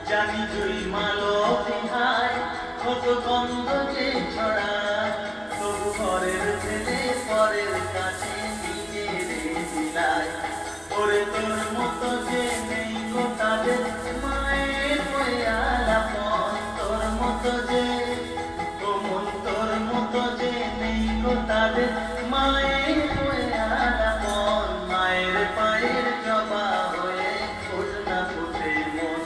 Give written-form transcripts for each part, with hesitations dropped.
জানি জুই মালো পিঠায় কত গন্ধ যে ছড়া, তবু ঘরের ছেলে পরের কাছে নিজের দিলায়। ওরে তোর মতো যে নেই গো তাদের মায়ের হয়ে আলাপন, তোর মতো যে মন তোর মতো যে নেই গো তাদের মায়ের হয়ে আলাপন। মায়ের পায়ের জবা হয়ে ফোট না ফোটে মন,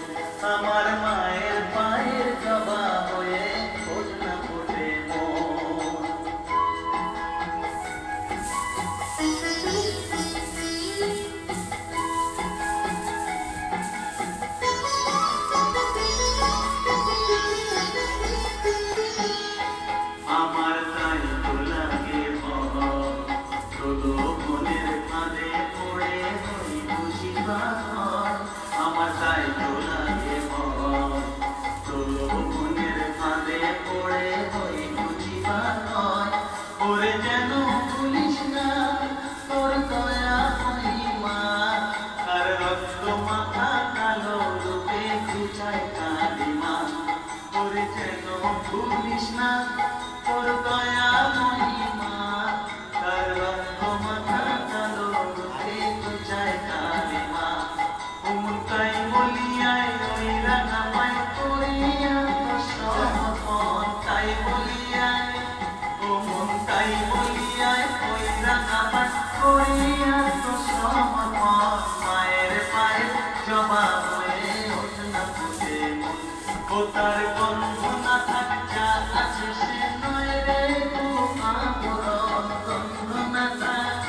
আমার মায়ের পায়ের জবা হয়ে ফোট না ফোটে মন। আমার তাই তো লাগে ভয়, তোলো মনের ফাঁদে পড়ে হই খুশি বাঁধন। আমার তাই তো লাগে ভয়, তোলো মনের ফাঁদে পড়ে হই খুশি বাঁধন। ওরে যেন ভুলিস না তোর দয়া মহিমা, আর রক্ত মাথা কালো রূপে খুঁচায় কালিমা। ওরে যেন ভুলিস না তোর দয়া মহিমা, আর রক্ত মাথা কালো করি আত্মসমর্পণ মায়ের পায়ে জবা হয়ে ওঠ না ফুটে মন ও তার গন্ধ না থাক যা আছে সে নয় রে আবরণ গন্ধ না থাক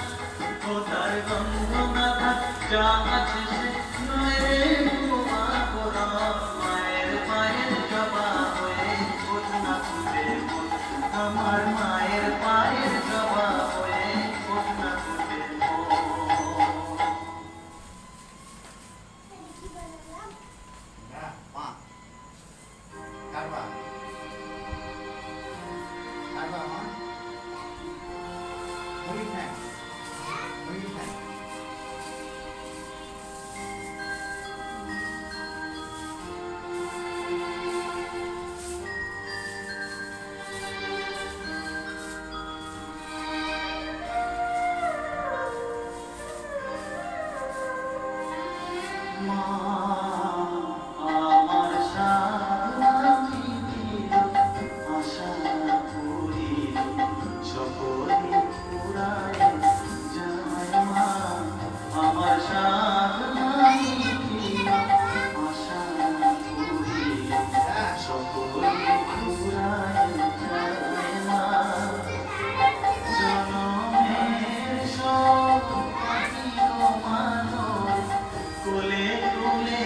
ও তার গন্ধ না থাক যা আছে সে নয় রে আবরণ মায়ের পায়ের জবা হয়ে ওঠ না ফুটে মন আমার মায়ের পায়ের জবা হয়ে ওঠ না ফুটে মন মা কারবা কারবা মা মুড়ি খায় মুড়ি খায় মা আমার সাথী দিল আশা করিল সকলে পুরায় যায় মা আমার সাথী দিল আশা করিল সকলে পুরায় যায় মা জনমের সব মানব কোলে তুলে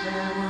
শ্যামা